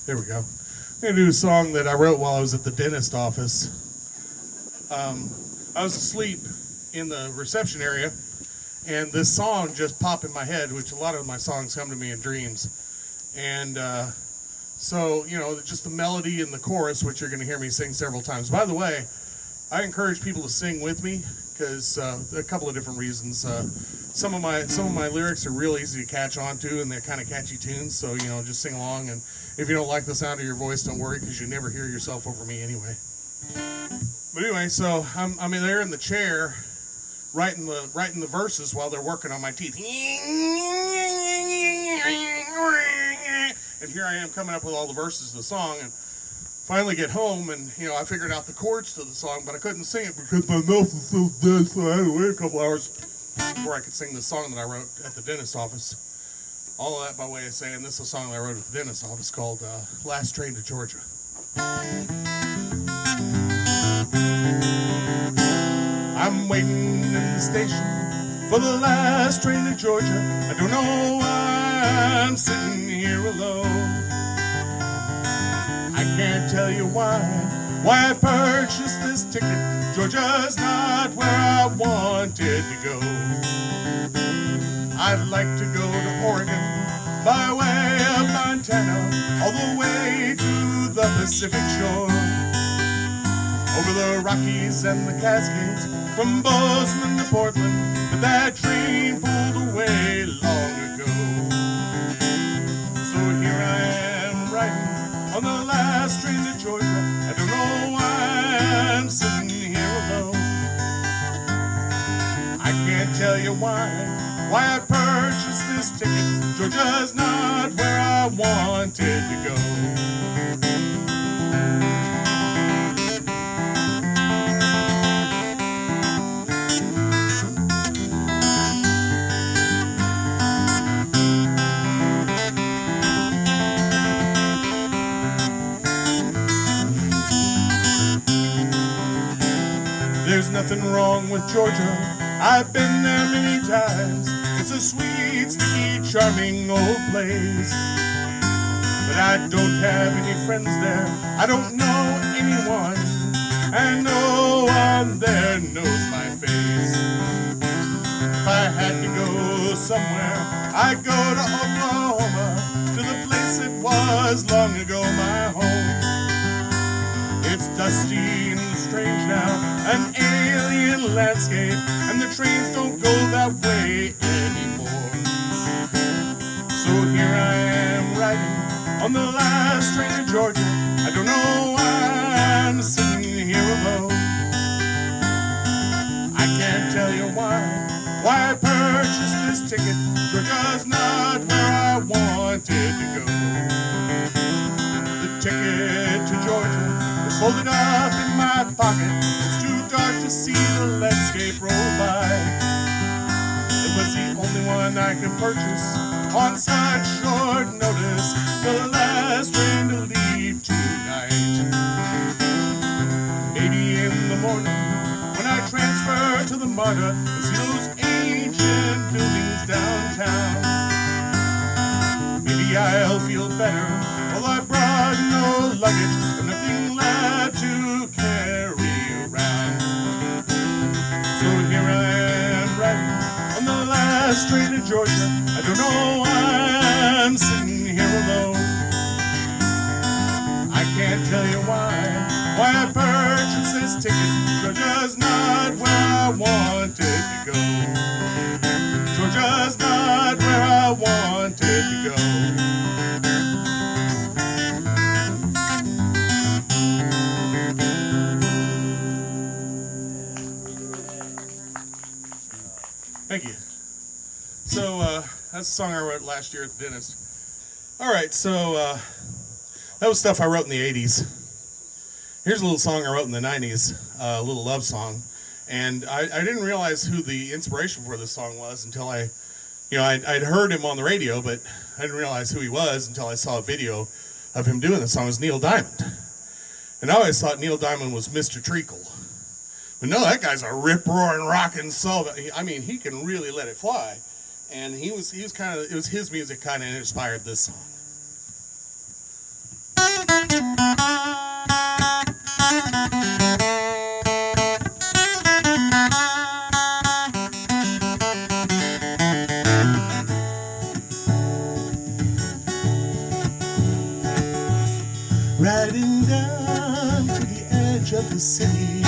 There we go. I'm going to do a song that I wrote while I was at the dentist office. I was asleep in the reception area, and this song just popped in my head, which a lot of my songs come to me in dreams. And so, you know, just the melody and the chorus, which you're going to hear me sing several times. By the way, I encourage people to sing with me because a couple of different reasons. Some of my lyrics are real easy to catch on to, and they're kind of catchy tunes. So, you know, just sing along. And if you don't like the sound of your voice, don't worry, because you never hear yourself over me anyway. But anyway, so I'm there in the chair, writing the verses while they're working on my teeth. And here I am coming up with all the verses of the song, and finally get home, and you know, I figured out the chords to the song, but I couldn't sing it because my mouth was so dead, so I had to wait a couple hours before I could sing the song that I wrote at the dentist office. All of that by way of saying this is a song that I wrote at the dentist office called Last Train to Georgia. I'm waiting in the station for the last train to Georgia. I don't know why I'm sitting here alone. I can't tell you why I've purchased this ticket. Georgia's not where I wanted to go. I'd like to go to Oregon by way of Montana, all the way to the Pacific shore, over the Rockies and the Cascades, from Bozeman to Portland, but that train pulled away long ago. So here I am riding on the last train to Georgia. I don't know why I'm sitting here alone. I can't tell you why I purchased this ticket. Georgia's not where I wanted to go. There's nothing wrong with Georgia, I've been there many times. It's a sweet, sticky, charming old place. But I don't have any friends there, I don't know anyone, and no one there knows my face. If I had to go somewhere, I'd go to Oklahoma, to the place that was long ago my home. It's dusty and strange now, an alien landscape, and the trains don't go that way anymore. So here I am riding on the last train to Georgia. I don't know why I'm sitting here alone. I can't tell you why I purchased this ticket. Georgia's not where I wanted to go. The ticket to Georgia is folded up in my pocket. It's too dark to see the landscape roll by. It was the only one I could purchase on such short notice, the last train to leave tonight. Maybe in the morning when I transfer to the MARTA and see those ancient buildings downtown, maybe I'll feel better. Well, I brought no luggage and nothing left to carry around. So here I am riding on the last train to Georgia. I don't know why I'm sitting here alone. I can't tell you why I purchased this ticket. Georgia's not where I wanted to go. Georgia's not where I wanted to go. Thank you. So that's a song I wrote last year at the dentist. All right, so that was stuff I wrote in the 80s. Here's a little song I wrote in the 90s, a little love song. And I didn't realize who the inspiration for this song was until I'd heard him on the radio, but I didn't realize who he was until I saw a video of him doing the song. It was Neil Diamond. And I always thought Neil Diamond was Mr. Treacle. But no, that guy's a rip-roaring, rockin' soul. I mean, he can really let it fly. And it was his music kind of inspired this song. the city.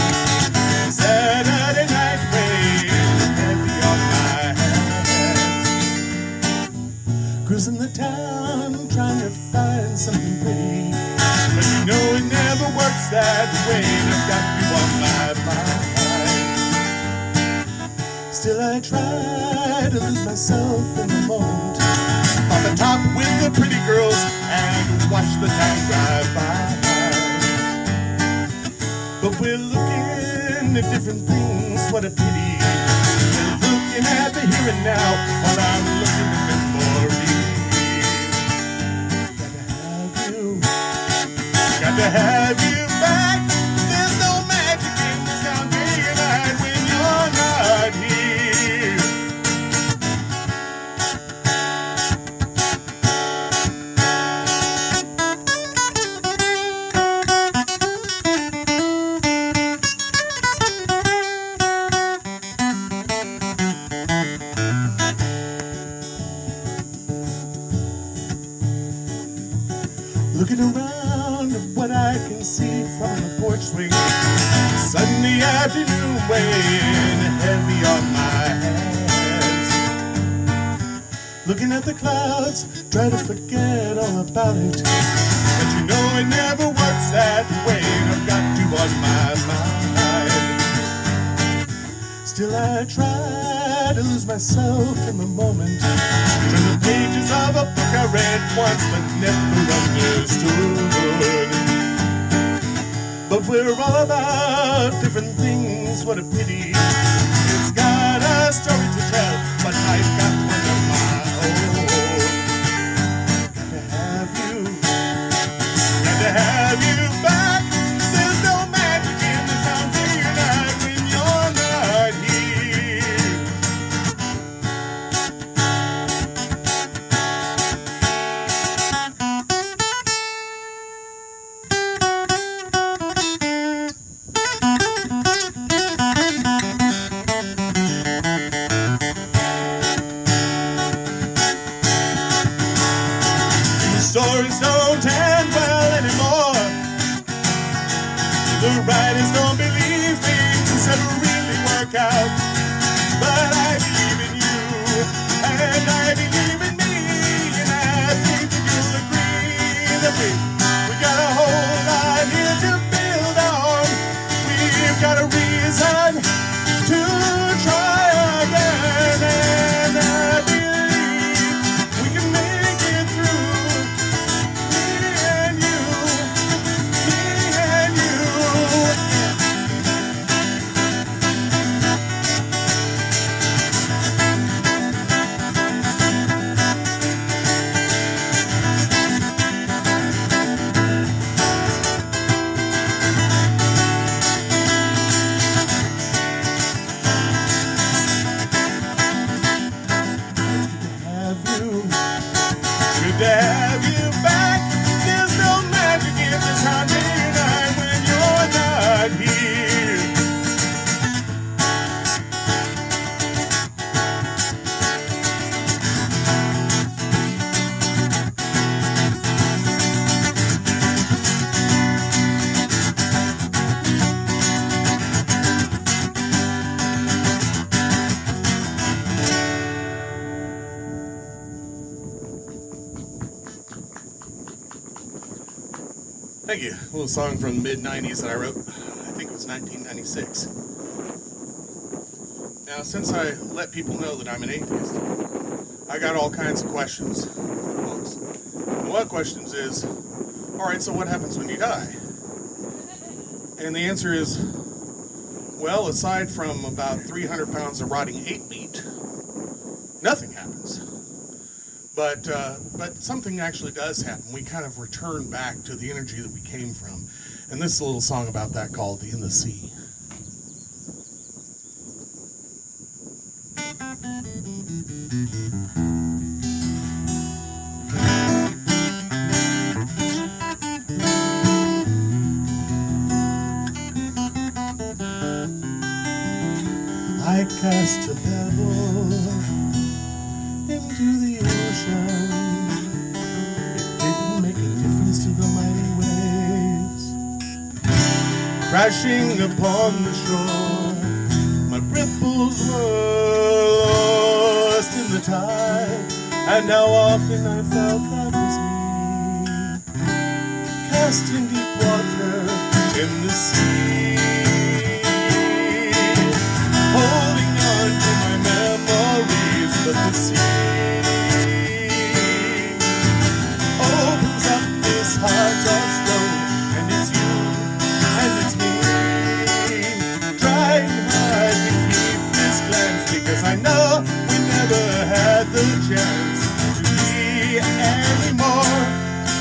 Saturday night rain heavy on my hands. Cruising the town trying to find something pretty, but you know it never works that way. I've got you on my mind. Still I try to lose myself in the moment, on the top with the pretty girls and watch the time drive by. But we're looking at different things, what a pity. We're looking at the here and now while I'm looking at memories. Got to have you back. There's no magic in this town day and night when you're not here. Looking around at what I can see from the porch swing, Sunday afternoon weighing heavy on my hands. Looking at the clouds, try to forget all about it, but you know it never works that way. I've got you on my mind. Still I try to lose myself in the moment, turn the pages of a book I read once but never understood. But we're all about different things, what a pity. It's got a story to tell, but I've got one of my own. Got to have you back. There's no magic in the town day or night when you're not here. The stories don't end well anymore. The writers don't believe things ever really work out. But I believe in you, and I believe in me, and I think that you'll agree that we got a whole lot here to build on. We've got a reason to try again, and I believe we can make it through. Me and you, me and you. Good to have you back. There's no magic in this town day and night when you're not here. Thank you. A little song from the mid-90s that I wrote. I think it was 1996. Now, since I let people know that I'm an atheist, I got all kinds of questions for the folks. And one of the questions is, all right, so what happens when you die? And the answer is, well, aside from about 300 pounds of rotting ape meat, nothing happens. But something actually does happen. We kind of return back to the energy that we came from. And this is a little song about that called In the Sea. I cast a pebble into the ocean. It didn't make a difference to the mighty waves. crashing upon the shore. My ripples were lost in the tide, and how often I felt that was me, cast in deep water in the sea, holding on to my memories. But the sea opens up this heart of stone, and it's you and it's me, trying hard to keep this glance, because I know we never had the chance to be any more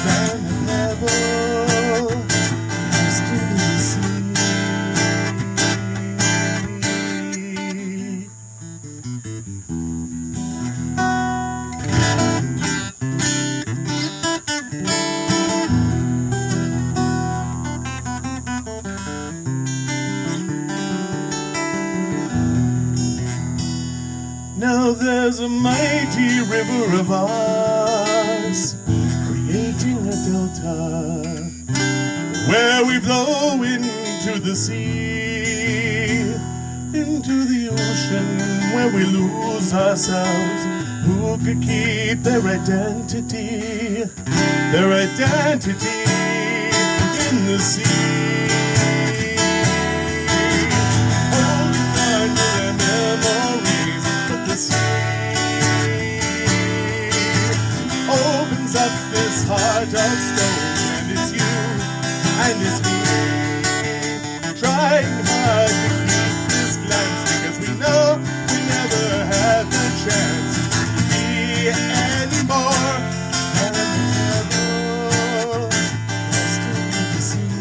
than a pebble cast into the sea. Now there's a mighty river of ours, creating a delta, where we flow into the sea, into the ocean, where we lose ourselves. Who could keep their identity in the sea? Opens up this heart of stone, and it's you and it's me, trying hard to keep this glance, because we know we never had the chance to be any more than a pebble cast into the sea.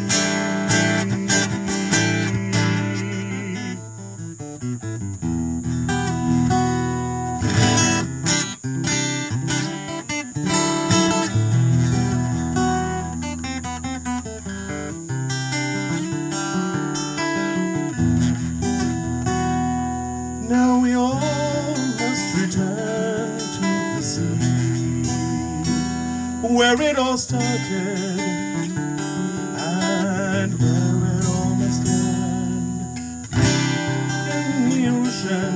Now we all must return to the sea, where it all started and where it all must end, in the ocean,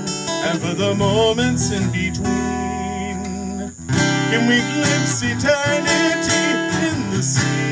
and for the moments in between, can we glimpse eternity in the sea?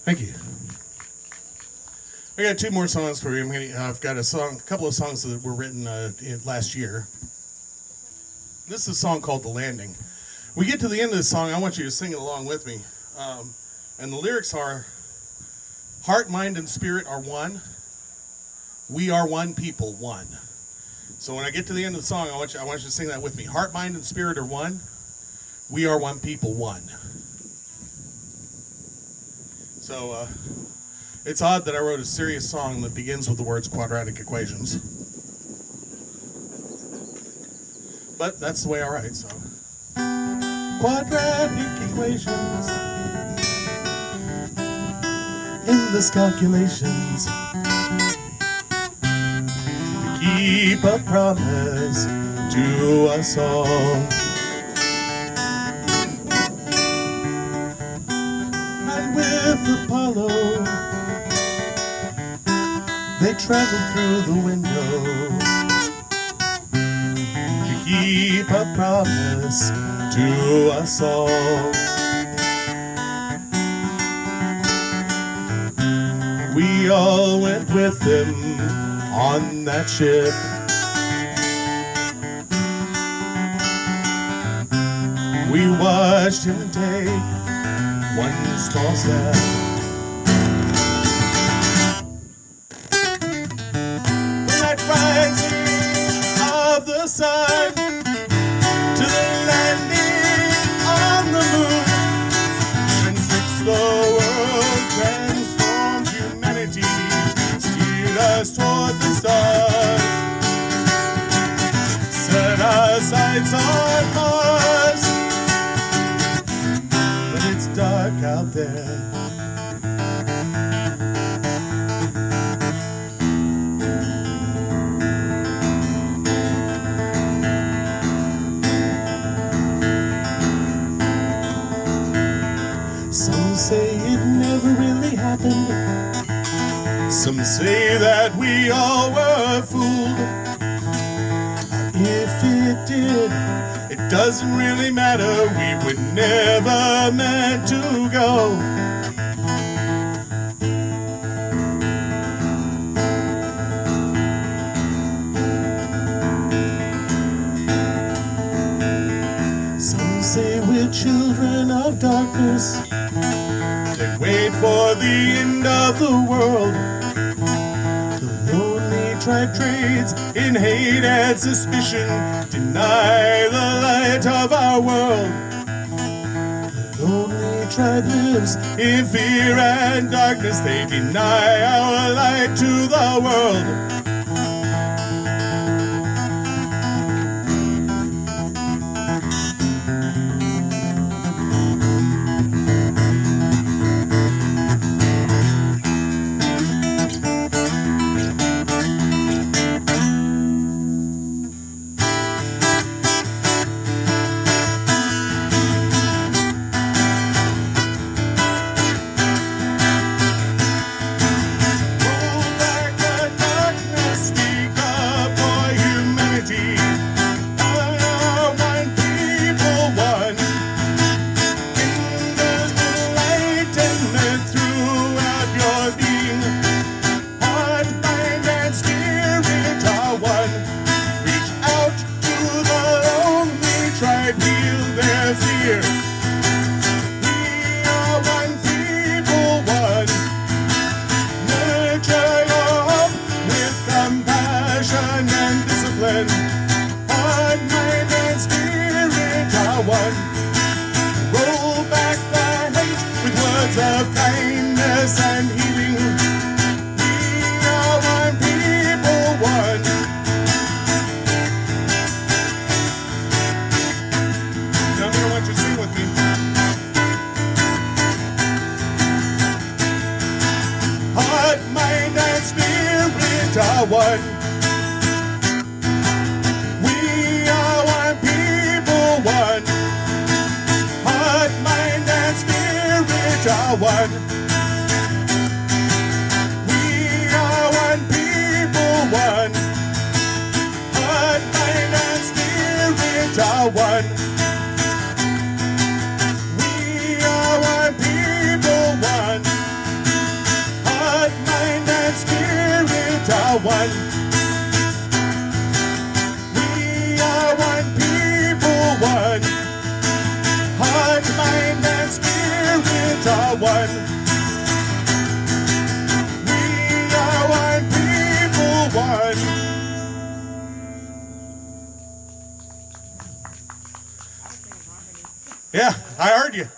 Thank you. I got two more songs for you. I've got a couple of songs that were written last year. This is a song called "The Landing." We get to the end of this song. I want you to sing it along with me. And the lyrics are: "Heart, mind, and spirit are one. We are one people, one." So when I get to the end of the song, I want you to sing that with me. Heart, mind, and spirit are one. We are one people, one. So it's odd that I wrote a serious song that begins with the words quadratic equations. But that's the way I write, so. Quadratic equations, endless calculations, to keep a promise to us all. With Apollo, they traveled through the window to keep a promise to us all. We all went with him on that ship. We watched him take one small step. From that rising of the sun to the landing on the moon, transfixed the world, transformed humanity, steered us toward the stars, set our sights on Mars. But it's dark out there. Some say it never really happened. Some say that we all were fooled. If it did, it doesn't really matter. We were never meant to go. Some say we're children of darkness. They wait for the end of the world. The lonely tribe trades in hate and suspicion, deny the light of our world. The lonely tribe lives in fear and darkness. They deny our light to the world. Of kindness and healing, we are one people, one. Now I want you to sing with me. Heart, mind, and spirit are one. We are one people, one. Heart, mind, and spirit are one. We are one people, one. Heart, mind, and spirit are one. We are one people, one. Heart, mind, and spirit are one. We are one people, one. Heart, mind, and spirit are one. We are one people, one. Yeah, I heard you.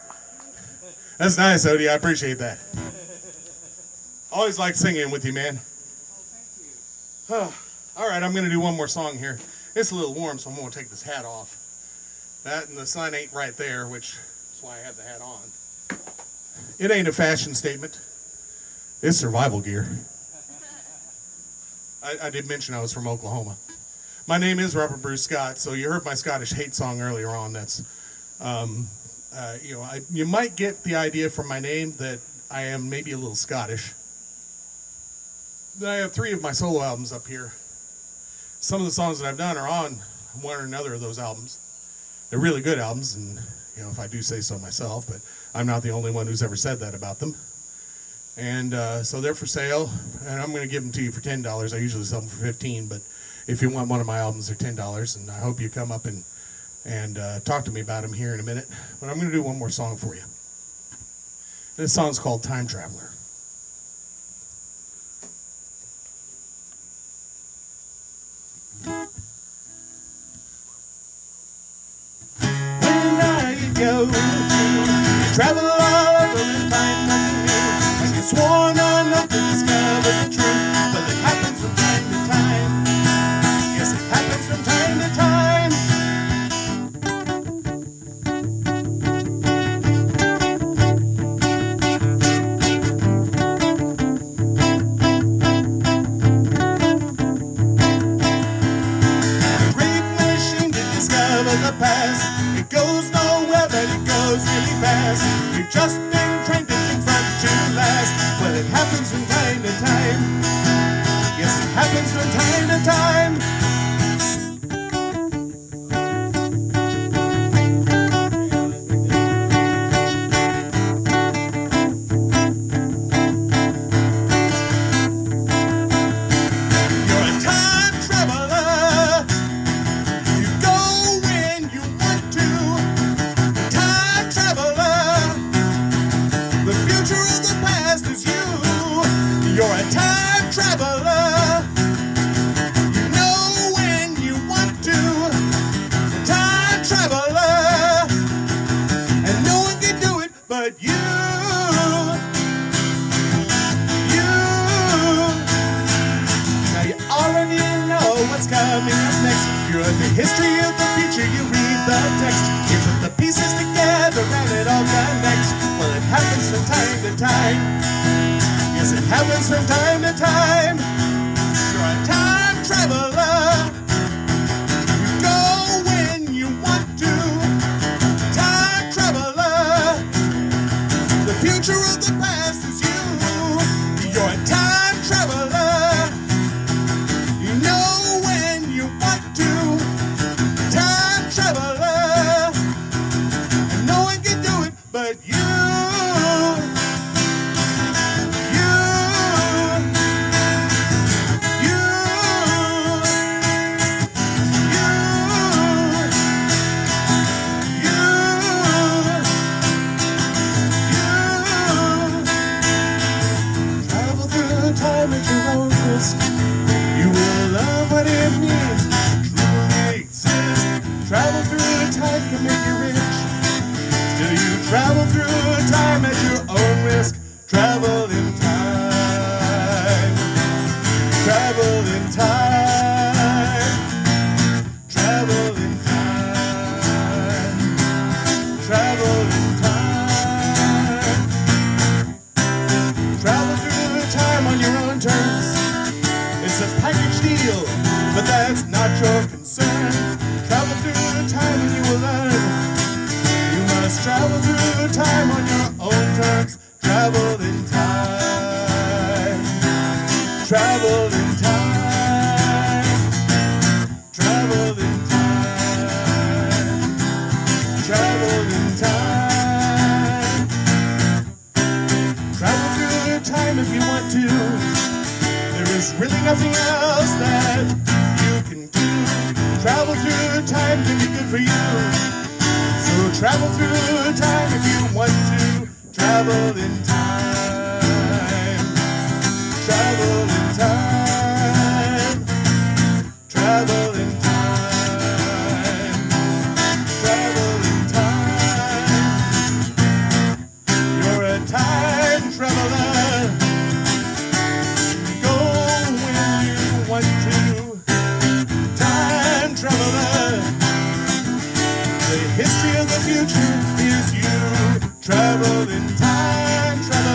That's nice, Odie. I appreciate that. Always like singing with you, man. All right, I'm going to do one more song here. It's a little warm, so I'm going to take this hat off. That and the sun ain't right there, which is why I have the hat on. It ain't a fashion statement. It's survival gear. I did mention I was from Oklahoma. My name is Robert Bruce Scott, so you heard my Scottish hate song earlier on. That's, you might get the idea from my name that I am maybe a little Scottish. I have 3 of my solo albums up here. Some of the songs that I've done are on one or another of those albums. They're really good albums, and if I do say so myself, but I'm not the only one who's ever said that about them. And so they're for sale, and I'm going to give them to you for $10. I usually sell them for $15, but if you want one of my albums, they're $10, and I hope you come up and talk to me about them here in a minute. But I'm going to do one more song for you. This song's called Time Traveler. When I go to travel all over and find nothing new, and you swore on oath to discover the truth, but it happens from time to time. Yes, it happens from time to time. The past, it goes nowhere, but it goes really fast. You've just been trained to think front to last. Well, it happens from time to time. Yes, it happens from time to time. You're a time traveler. You know when you want to. A time traveler. And no one can do it but you. Now you already know what's coming up next. You're the history of the future. You read the text. You put the pieces together and it all connects. Well, it happens from time to time. Yes, it happens from time to time. You're a time traveler. You go when you want to. Time traveler. The future of the past is you. You're a time traveler. You know when you want to. Time traveler. And no one can do it but you. At your own risk, you will learn what it means to truly exist. Travel through time can make you rich. Still you travel through time at your own risk. Travel in time. Travel in time. Travel in time. Travel in time. Travel through time on your own terms. It's a package deal, but that's not your concern. Travel through time and you will learn. You must travel through time on your own terms. Travel in time. Travel in time. Travel in time. Travel in time. Travel through time if you want to. There is really nothing else that you can do. Travel through time can be good for you. So travel through time if you want to. Travel in time. Travel in time. Travel in time. Travel in time. You're a time traveler. Go when you want to. Time traveler. The history of the future is you. Travel in time, travel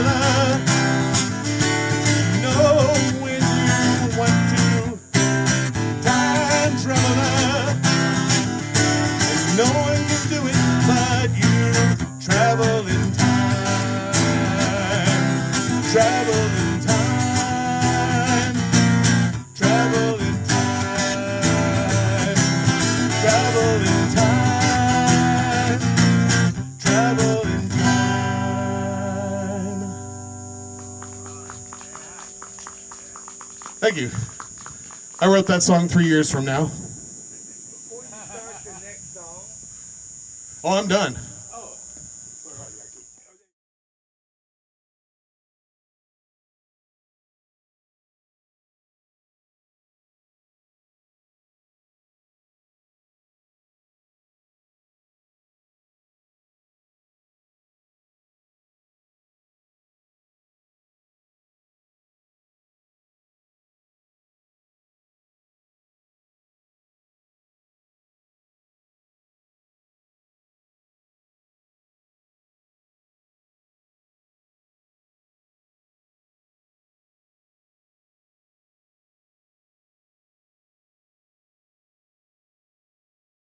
Thank you. I wrote that song 3 years from now. Before you start your next song, Oh, I'm done.